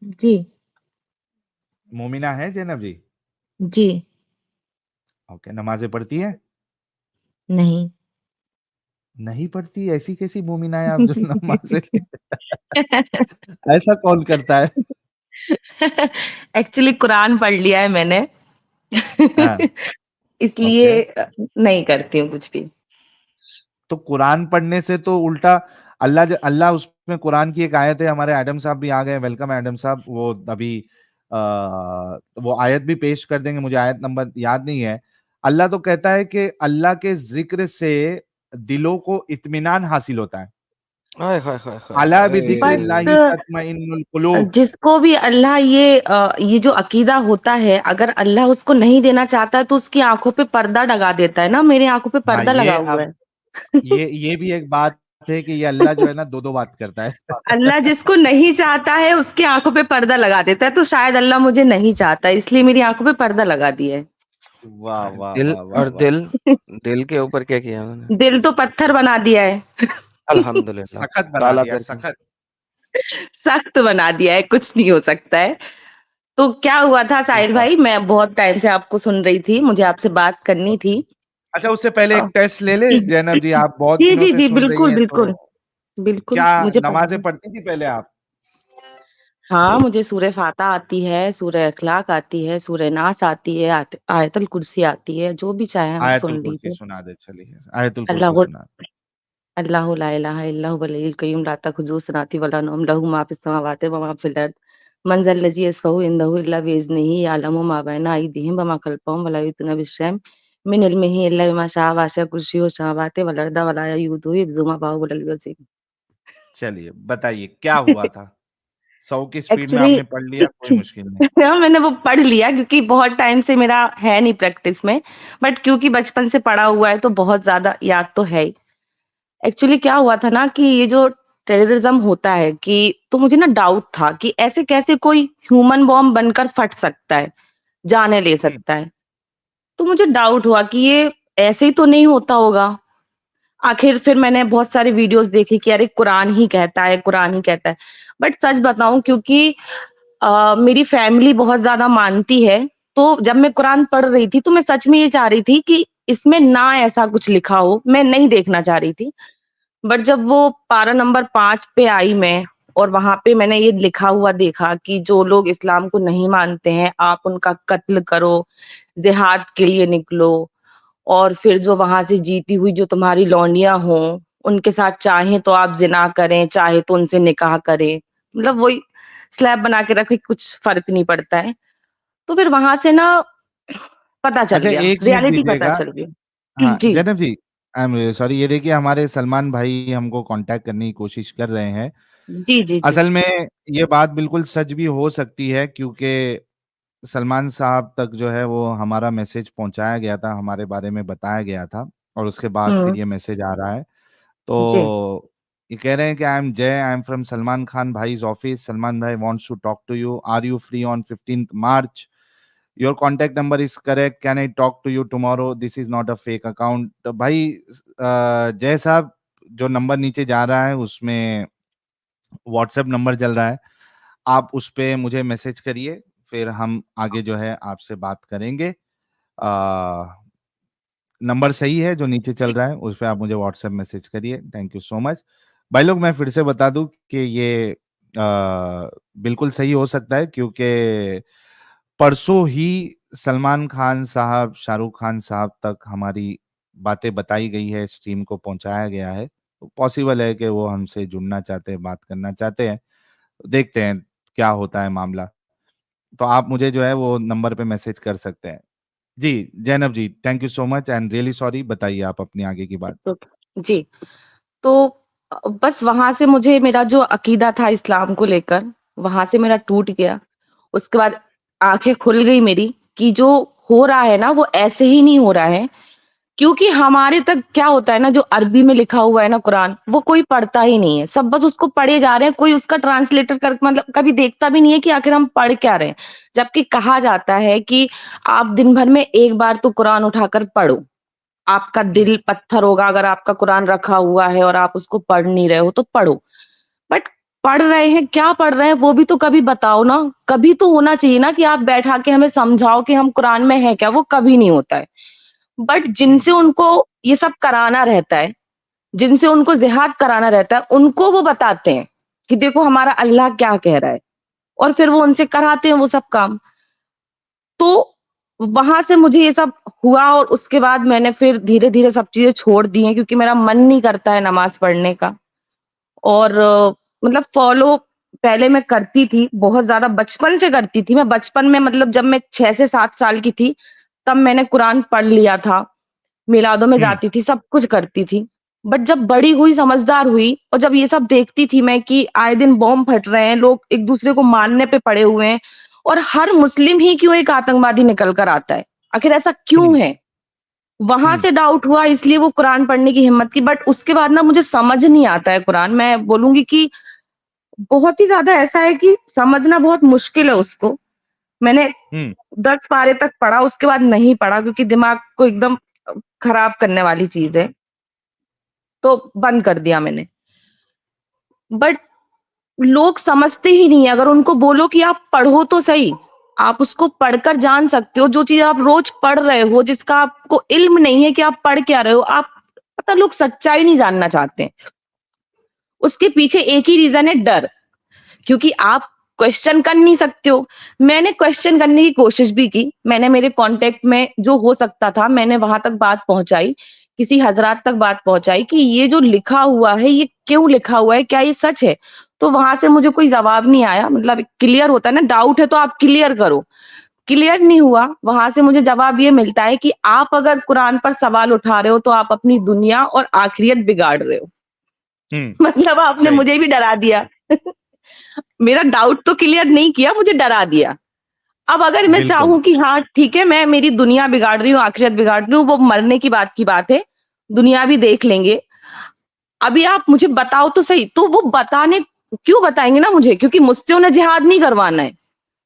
जी। मोमिना है ज़ैनब जी? जी। ओके, नमाज़ें पढ़ती हैं? नहीं। नहीं पढ़ती, ऐसी कैसी मोमिना है आप जो नमाज़ें ऐसा कौन करता है? एक्चुअली कुरान पढ़ लिया है मैंने। हाँ, ओके। इसलिए नहीं करती हूँ कुछ भी। तो कुरान पढ़ने से तो उल्टा अल्लाह उसमें कुरान की एक आयत है, हमारे एडम साहब भी आ गए, वेलकम एडम साहब। वो अभी अ, वो आयत भी पेश कर देंगे, मुझे आयत नंबर याद नहीं है। अल्लाह तो कहता है कि अल्लाह के ज़िक्र से दिलों को इत्मीनान हासिल होता है। हाय, हाय, हाय, हाय, अला बिज़िक्रिल्लाहि बट तत्मइन्नुल कुलूब। जिसको भी अल्लाह ये जो अकीदा होता है, अगर अल्लाह उसको नहीं देना चाहता है तो उसकी आँखों पे पर्दा लगा देता है ना, मेरी आँखों पे हाँ, पर्दा लगा ये हुआ अब है। ये भी एक बात है कि ये अल्लाह जो है ना 2-2 बात करता है। अल्लाह जिसको नहीं चाहता है उसकी आँखों पे पर्दा लगा देता है, तो शायद अल्लाह मुझे नहीं चाहता, इसलिए मेरी आँखों पे पर्दा लगा दिया है। वाह, वाह, दिल वाह, वाह, और वाह! दिल के ऊपर क्या किया मैंने? दिल तो पत्थर बना दिया है। अल्हम्दुलिल्लाह, सखत बना काला दिया, करके। सखत। सख्त बना दिया है, कुछ नहीं हो सकता है। तो क्या हुआ था साहिल वाह! भाई, मैं बहुत टाइम से आपको सुन रही थी, मुझे आपसे बात करनी थी। अच्छा, उससे पहले अ, एक टेस्ट ले ले ज़ैनब जी, आप बहुत जी, दिनों जी, से जी, सुन रही बिल्कुल, हैं, तो बिल्कुल। बिल्कुल, क्या मुझे पता नमाज़ें है। पढ़ती थी पहले आप? हाँ, मुझे सूरह फातिहा आती है, सूरह इखलाक आती है, सूरह नास आती है, आयतुल कुर्सी आती है, जो भी चाहें आप आयतुल सुन कुर्सी लीजिए। सुना दे, चलिए, आयतुल कुर्सी अल्लाहु सुना दे। अल्लाहु ला इलाहा इल्ला हुवल हय्युल कय्यूम ला तखुज़ुहु सिनातु वला नौम लहू मा फ़िस समावाति व मा फ़िल अर्द मन ज़ल लज़ी यशफ़उ इंदहु इल्ला बिइज़्निही यअलमु मा बैना अयदीहिम व मा ख़ल्फ़हुम व ला युहीतूना बिशैइन मिन इल्मिही इल्ला बिमा शाअ वसिअ कुर्सियुहु समावाति वल अर्दा व ला यऊदुहु हिफ़्ज़ुहुमा व हुवल अलिय्युल अज़ीम। चलिए, बताइए क्या हुआ था? 100 की स्पीड में एक्चुअली आपने पढ़ लिया, कोई मुश्किल नहीं। मैंने वो पढ़ लिया क्योंकि बहुत टाइम से मेरा है नहीं प्रैक्टिस में, बट क्योंकि बचपन से पढ़ा हुआ है तो बहुत ज़्यादा याद तो है ही। एक्चुअली क्या हुआ था ना कि ये जो टेररिज्म होता है कि तो मुझे ना डाउट था कि ऐसे कैसे कोई ह्यूमन बॉम्ब बनकर फट सकता है, जाने ले हुँ, सकता है। तो मुझे डाउट हुआ कि ये ऐसे ही तो नहीं होता होगा। आखिर फिर मैंने बहुत सारी वीडियोज़ देखी कि अरे कुरान ही कहता है, कुरान ही कहता है। बट सच बताऊँ क्योंकि मेरी फैमिली बहुत ज़्यादा मानती है, तो जब मैं कुरान पढ़ रही थी तो मैं सच में ये चाह रही थी कि इसमें ना ऐसा कुछ लिखा हो, मैं नहीं देखना चाह रही थी। बट जब वो पारा नंबर 5 पे आई मैं और वहाँ पे मैंने ये लिखा हुआ देखा कि जो लोग इस्लाम को नहीं मानते हैं, आप उनका कत्ल करो, जिहाद के लिए निकलो और फिर जो वहाँ से जीती हुई जो तुम्हारी लौंडियाँ हों, उनके साथ चाहें तो आप ज़िना करें, चाहे तो उनसे निकाह करें। मतलब वही स्लैब बना के रखे, कुछ फ़र्क नहीं पड़ता है। तो फिर वहाँ से ना पता चल अच्छा, गया, 1 मिनट रियलिटी पता दीजिएगा। चल गई। हाँ, जी, ज़ैनब जी, आई एम रियली सॉरी, ये देखिए हमारे सलमान भाई हमको कॉन्टैक्ट करने की कोशिश कर रहे हैं। जी, जी, जी। असल में ये बात बिल्कुल सच भी हो सकती है, क्योंकि सलमान साहब तक जो है वो हमारा मैसेज पहुँचाया गया था, हमारे बारे में बताया गया था और उसके बाद फिर हुँ, ये मैसेज आ रहा है। जी। तो ये कह रहे हैं कि I am from Salman Khan भाई's ऑफिस, सलमान भाई wants to talk to you, are you free on 15th March? Your contact number is correct, can I talk to you tomorrow, this is not a fake account. तो भाई जय साहब, जो number नीचे जा रहा है उसमें व्हाट्सएप नंबर चल रहा है, आप उस पे मुझे मैसेज करिए, फिर हम आगे जो है आपसे बात करेंगे। नंबर सही है जो नीचे चल रहा है, उस पे आप मुझे व्हाट्सएप मैसेज करिए। Thank you so much. भाई लोग, मैं फिर से बता दूं कि ये बिल्कुल सही हो सकता है, क्योंकि परसों ही सलमान खान साहब, शाहरुख खान साहब तक हमारी बातें बताई गई है, स्ट्रीम को पहुंचाया गया है। तो पॉसिबल है कि वो हमसे जुड़ना चाहते हैं, बात करना चाहते हैं। देखते हैं क्या होता है मामला। तो आप मुझे जो है वो नंबर पे मैसेज कर सकते हैं। जी, Zainab ji, thank you so much and really sorry. बताइए आप अपनी आगे की बात। It's okay. जी, तो बस वहाँ से मुझे मेरा जो अकीदा था इस्लाम को लेकर, वहाँ से मेरा टूट गया। उसके बाद आँखें खुल गई मेरी कि जो हो रहा है ना, वो ऐसे ही नहीं हो रहा है। क्योंकि हमारे तक क्या होता है ना, जो अरबी में लिखा हुआ है ना कुरान, वो कोई पढ़ता ही नहीं है। सब बस उसको पढ़े जा रहे हैं, कोई उसका ट्रांसलेटर कर मतलब कभी देखता भी नहीं है कि आखिर हम पढ़ क्या रहे हैं। जबकि कहा जाता है कि आप दिन भर में 1 बार तो कुरान उठाकर पढ़ो। आपका हुँ, दिल पत्थर होगा अगर आपका कुरान रखा हुआ है और आप उसको पढ़ नहीं रहे हो तो पढ़ो। बट पढ़ रहे हैं, क्या पढ़ रहे हैं वो भी तो कभी बताओ ना। कभी तो होना चाहिए ना कि आप बैठा के हमें समझाओ कि हम कुरान में है क्या, वो कभी नहीं होता है। बट जिनसे उनको ये सब कराना रहता है, जिनसे उनको जिहाद कराना रहता है, उनको वो बताते हैं कि देखो हमारा अल्लाह क्या कह रहा है, और फिर वो उनसे कराते हैं वो सब काम। तो वहां से मुझे ये सब हुआ, और उसके बाद मैंने फिर धीरे-धीरे सब चीज़ें छोड़ दी हैं, क्योंकि मेरा मन नहीं करता है नमाज़ पढ़ने का। और मतलब फ़ॉलो पहले मैं करती थी, बहुत ज़्यादा बचपन से करती थी। मैं बचपन में, मतलब जब मैं 6 से 7 साल की थी, तब मैंने कुरान पढ़ लिया था, मिलादों में जाती थी, सब कुछ करती थी। बट जब बड़ी हुई, समझदार हुई, और जब ये सब देखती थी मैं कि आए दिन बॉम्ब फट रहे हैं, लोग एक-दूसरे को मारने पे पड़े हुए हैं, और हर मुस्लिम ही क्यों एक आतंकवादी निकल कर आता है? आखिर ऐसा क्यों है? वहाँ से डाउट हुआ, इसलिए वो कुरान पढ़ने की हिम्मत की। बट उसके बाद ना मुझे समझ नहीं आता है कुरान। मैं बोलूँगी कि बहुत ही ज़्यादा ऐसा है कि समझना बहुत मुश्किल है उसको। मैंने 10 पारे तक पढ़ा, उसके बाद नहीं पढ़ा, क्योंकि दिमाग को एकदम खराब करने वाली चीज़ है। तो बंद कर दिया मैंने। बट लोग समझते ही नहीं है। अगर उनको बोलो कि आप पढ़ो तो सही, आप उसको पढ़कर जान सकते हो। जो चीज़ आप रोज़ पढ़ रहे हो, जिसका आपको इल्म नहीं है कि आप पढ़ क्या रहे हो, आप पता, लोग सच्चाई नहीं जानना चाहते हैं। उसके पीछे एक ही रीज़न है, डर। क्योंकि आप क्वेश्चन कर नहीं सकते हो। मैंने क्वेश्चन करने की कोशिश भी की। मैंने मेरे कॉन्टेक्ट में जो हो सकता था, मैंने वहाँ तक बात पहुँचाई। किसी हज़रात तक बात पहुँचाई कि ये जो लिखा हुआ है, ये क्यों लिखा हुआ है? क्या ये सच है? तो वहाँ से मुझे कोई जवाब नहीं आया। मतलब क्लियर होता है ना, डाउट है तो आप क्लियर करो। क्लियर नहीं हुआ। वहाँ से मुझे जवाब ये मिलता है कि आप अगर कुरान पर सवाल उठा रहे हो, तो आप अपनी दुनिया और आखिरत बिगाड़ रहे हो। मतलब आपने सही। मुझे भी डरा दिया। मेरा डाउट तो क्लियर नहीं किया, मुझे डरा दिया। अब अगर मैं बिल्कुल। चाहूँ कि हाँ, ठीक है, मैं मेरी दुनिया बिगाड़ रही हूँ, आखिरत बिगाड़ रही हूँ, वो मरने की बात है, दुनिया भी देख लेंगे। अभी आप मुझे बताओ तो सही, तो वो बताने क्यों बताएँगे ना मुझे? क्योंकि मुझसे उन्हें जिहाद नहीं करवाना है।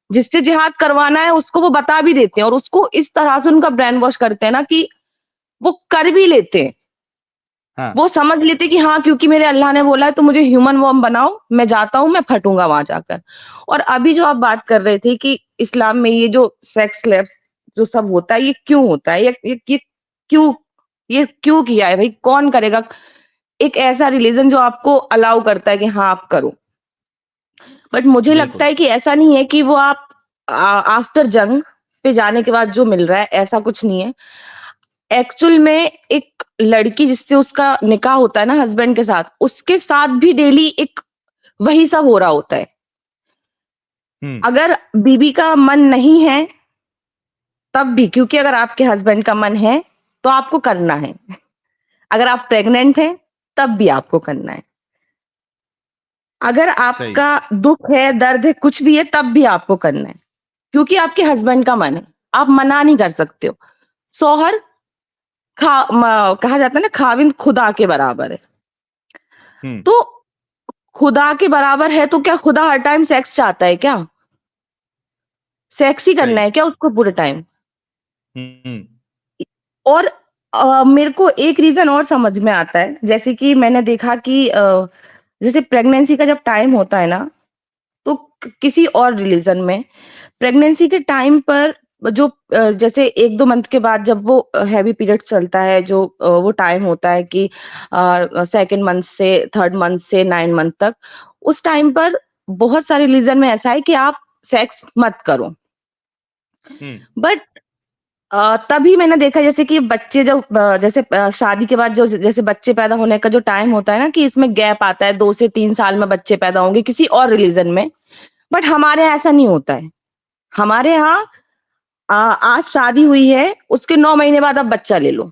जिससे जिहाद करवाना है उसको वो बता भी देते हैं, और उसको इस तरह से उनका ब्रेन वॉश करते हैं ना कि वो कर भी लेते हैं। हाँ। वो समझ लेते कि हाँ, क्योंकि मेरे अल्लाह ने बोला है तो मुझे ह्यूमन वॉर्म बनाओ, मैं जाता हूँ, मैं फटूँगा वहाँ जाकर। और अभी जो आप बात कर रहे थे कि इस्लाम में ये जो सेक्स लैब्स जो सब होता है, ये क्यों होता है? क्यों ये क्यों किया है भई? कौन करेगा? एक ऐसा रिलीजन जो आपको अलाउ करता है कि हाँ, आप करो। बट मुझे लगता बिल्कुल। है कि ऐसा नहीं है कि वो आप आफ्टर जंग पे जाने के बाद जो मिल रहा है, ऐसा कुछ नहीं है। एक्चुअल में एक लड़की जिससे उसका निकाह होता है ना हस्बैंड के साथ, उसके साथ भी डेली एक वही सब हो रहा होता है। अगर बीवी का मन नहीं है, तब भी, क्योंकि अगर आपके हस्बैंड का मन है, तो आपको करना है। अगर आप प्रेग्नेंट हैं, तब भी आपको करना है। अगर सही। आपका दुःख है, दर्द है, कुछ भी है, तब भी आपको करना है। क्योंकि आपके हस्बैंड का मन है। आप मना नहीं कर सकते हो। शौहर कहा जाता है ना, खाविंद खुदा के बराबर है। तो खुदा के बराबर है, तो क्या खुदा हर टाइम सेक्स चाहता है क्या? सेक्स ही करना सही। है क्या उसको पूरे टाइम? हुँ। और मेरे को एक रीज़न और समझ में आता है, जैसे कि मैंने देखा कि जैसे प्रेगनेंसी का जब टाइम होता है ना, तो किसी और रिलीजन में प्रेगनेंसी के टाइम पर जो जैसे 1-2 मंथ के बाद जब वो हेवी पीरियड चलता है, जो वो टाइम होता है कि सेकंड मंथ से थर्ड मंथ से 9 मंथ तक, उस टाइम पर बहुत सारे रिलीजन में ऐसा है कि आप सेक्स मत करो। बट तभी मैंने देखा, जैसे कि बच्चे जब जैसे शादी के बाद जो जैसे बच्चे पैदा होने का जो टाइम होता है ना, कि इसमें गैप आता है, 2 से 3 साल में बच्चे पैदा होंगे किसी और रिलीजन में। बट हमारे यहाँ ऐसा नहीं होता है। हमारे यहाँ आज शादी हुई है, उसके 9 महीने बाद आप बच्चा ले लो।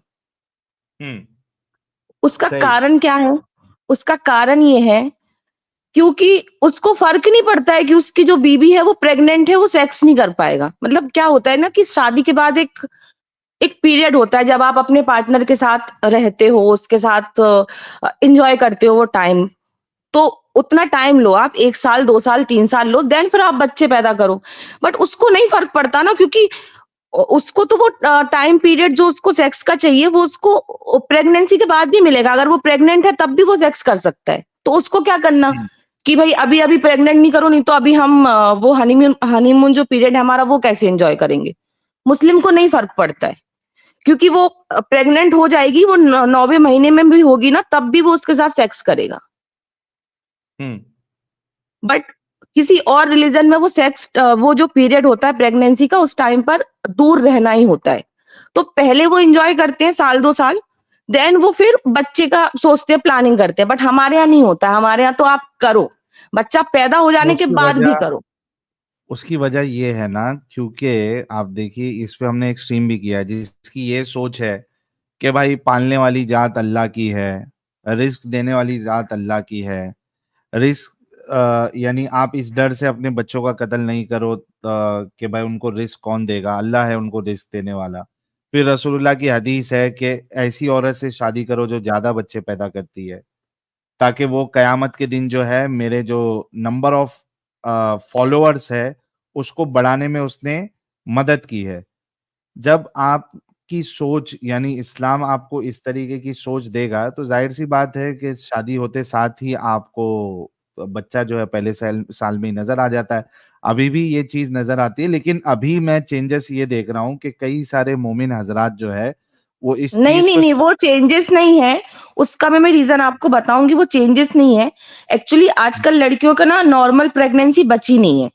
उसका सही। कारण क्या है? उसका कारण ये है, क्योंकि उसको फ़र्क नहीं पड़ता है कि उसकी जो बीवी है वो प्रेग्नेंट है, वो सेक्स नहीं कर पाएगा। मतलब क्या होता है ना कि शादी के बाद एक एक पीरियड होता है जब आप अपने पार्टनर के साथ रहते हो, उसके साथ एन्जॉय करते हो वो टाइम। तो उतना टाइम लो आप, 1 साल, 2 साल, 3 साल लो, देन फिर आप बच्चे पैदा करो। बट उसको नहीं फ़र्क पड़ता ना, क्योंकि उसको तो वो टाइम पीरियड जो उसको सेक्स का चाहिए, वो उसको प्रेगनेंसी के बाद भी मिलेगा। अगर वो प्रेग्नेंट है, तब भी वो सेक्स कर सकता है। तो उसको क्या करना? कि भाई अभी प्रेग्नेंट नहीं करो, नहीं तो अभी हम वो हनीमून जो पीरियड है हमारा वो कैसे एंजॉय करेंगे। मुस्लिम को नहीं फर्क पड़ता है, क्योंकि वो प्रेग्नेंट हो जाएगी, वो 9वें महीने में भी होगी ना, तब भी वो उसके साथ सेक्स करेगा। बट किसी और रिलीजन में वो सेक्स वो जो पीरियड होता है प्रेगनेंसी का, उस टाइम पर दूर रहना ही होता है। तो पहले वो एंजॉय करते हैं साल 2 साल, देन वो फिर बच्चे का सोचते हैं, प्लानिंग करते हैं। बट हमारे यहाँ नहीं होता है, हमारे यहाँ तो आप करो, बच्चा पैदा हो वो जाने के बाद भी करो। उसकी वजह ये है ना, क्योंकि आप देखिए इस पे हमने एक स्ट्रीम भी किया है, जिसकी ये सोच है कि भाई पालने वाली जात अल्लाह की है, रिस्क देने वाली जात अल्लाह की है। रिस्क यानी आप इस डर से अपने बच्चों का कत्ल नहीं करो कि भाई उनको रिस्क कौन देगा, अल्लाह है उनको रिस्क देने वाला। फिर रसूलुल्लाह की हदीस है कि ऐसी औरत से शादी करो जो ज्यादा बच्चे पैदा करती है, ताकि वो कयामत के दिन जो है मेरे जो नंबर ऑफ फॉलोअर्स है उसको बढ़ाने में उसने मदद की है। जब आपकी सोच यानी इस्लाम आपको इस तरीके की सोच देगा, तो जाहिर सी बात है कि शादी होते साथ ही आपको बच्चा जो है पहले साल में ही नजर आ जाता है। अभी भी ये चीज नजर आती है, लेकिन अभी मैं चेंजेस ये देख रहा हूँ कि कई सारे मोमिन हजरात जो है वो इस नहीं चीज नहीं को नहीं, वो चेंजेस नहीं है। उसका मैं रीजन आपको बताऊंगी, वो चेंजेस नहीं है। एक्चुअली आजकल लड़कियों का ना नॉर्मल प्रेगनेंसी बची नहीं है।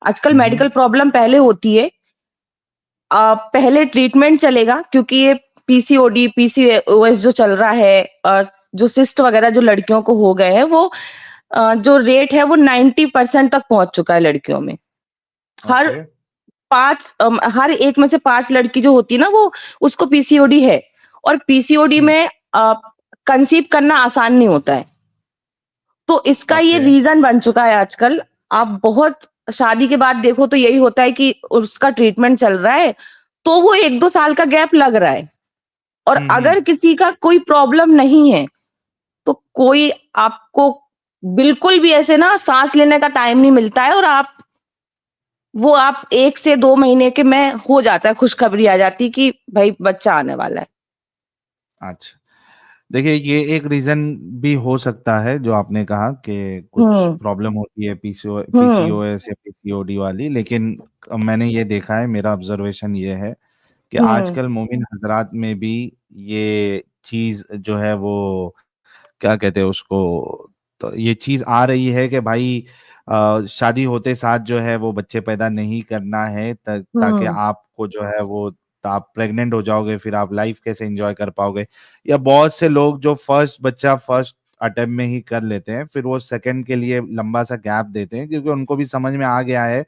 आजकल मेडिकल प्रॉब्लम पहले होती है, पहले ट्रीटमेंट चलेगा, क्योंकि ये पीसीओडी पीसीओएस जो चल रहा है, जो सिस्ट वगैरह जो लड़कियों को हो गए हैं, वो जो रेट है वो 90% तक पहुंच चुका है लड़कियों में। हर ओके। हर एक में से 5 लड़की जो होती है ना, वो उसको पीसीओडी है। और पीसीओडी में कंसीव करना आसान नहीं होता है। तो इसका ये ओके। रीजन बन चुका है आजकल। आप बहुत शादी के बाद देखो तो यही होता है कि उसका ट्रीटमेंट चल रहा है, तो वो 1-2 साल का गैप लग रहा है। और अगर किसी का कोई प्रॉब्लम नहीं है, तो कोई आपको बिल्कुल भी ऐसे ना सांस लेने का टाइम नहीं मिलता है, और आप 1 से 2 महीने के में हो जाता है, खुशखबरी आ जाती है कि भाई बच्चा आने वाला है। अच्छा, देखिए ये एक रीजन भी हो सकता है जो आपने कहा कि कुछ हुँ, प्रॉब्लम होती है हुँ, पीसीओएस या पीसीओडी वाली, लेकिन मैंने ये देखा है, मेरा ऑब्जर्वेशन ये है कि हुँ, आजकल मोमिन हजरात में भी ये चीज जो है वो क्या कहते हैं उसको, तो ये चीज आ रही है कि भाई शादी होते साथ जो है वो बच्चे पैदा नहीं करना है, ताकि हुँ, आपको जो है वो आप प्रेग्नेंट हो जाओगे, फिर आप लाइफ कैसे एंजॉय कर पाओगे। या बहुत से लोग जो फर्स्ट बच्चा फर्स्ट अटेम्प्ट में ही कर लेते हैं, फिर वो सेकंड के लिए लंबा सा गैप देते हैं, क्योंकि उनको भी समझ में आ गया है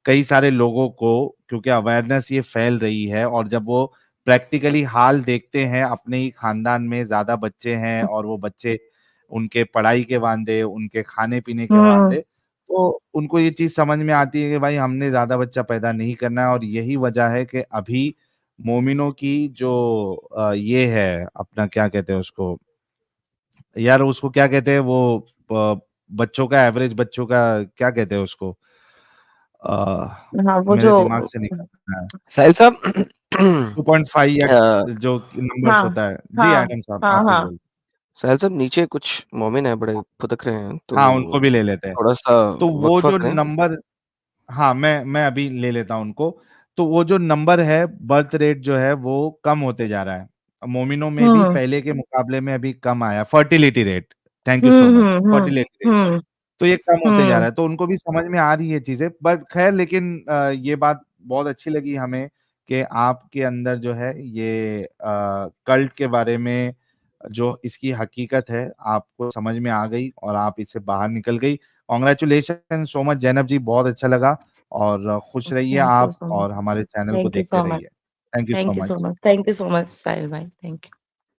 कई सारे लोगों को, क्योंकि अवेयरनेस ये फैल रही है। और जब वो प्रैक्टिकली हाल देखते हैं अपने ही खानदान में ज्यादा बच्चे हैं और वो बच्चे उनके पढ़ाई के वांदे, उनके खाने पीने के हुँ। वांदे, तो उनको ये चीज समझ में आती है कि भाई हमने ज्यादा बच्चा पैदा नहीं करना है। और यही वजह है कि अभी मोमिनों की जो ये है अपना क्या कहते हैं उसको, यार उसको क्या कहते हैं वो बच्चों का एवरेज, बच्चों का क्या कहते हैं उसको, हाँ, वो मेरे जो दिमाग से निकल रहा है। साहिल साहब 2.5 या अ, जो नंबर्स हाँ, होता है जी। हाँ, एडम साहब हाँ, आप ही हाँ। बोल। साहिल साहब नीचे कुछ मोमिन है बड़े फुदक रहे हैं, हाँ, उनको तो भी ले लेते हैं। थोड़ा-सा तो वो वक़्फ़ा जो करें। नंबर, हाँ, मैं अभी ले लेता हूँ उनको। तो वो जो नंबर है, बर्थ रेट जो है वो कम होते जा रहा है। मोमिनों में भी हुँ, पहले के मुकाबले में अभी कम आया। Fertility rate, thank you hmm, so much. Hmm, hmm, fertility rate, hmm, तो ये कम होते जा रहा हुँ, है, तो उनको भी समझ में आ रही है चीज़ें। बट ख़ैर, लेकिन ये बात बहुत अच्छी लगी हमें कि आपके अंदर जो है ये कल्ट के बारे में जो इसकी हकीकत है, आपको समझ में आ गई और आप इससे बाहर निकल गई। कांग्रेचुलेशन सो मच ज़ैनब जी, बहुत अच्छा लगा। और खुश रहिए थैंक यू आप सो मच। और हमारे चैनल को थैंक यू देखते सो मच। रहिए। Thank you so thank you so much. Much. Thank you so much Sahil भाई। Thank you.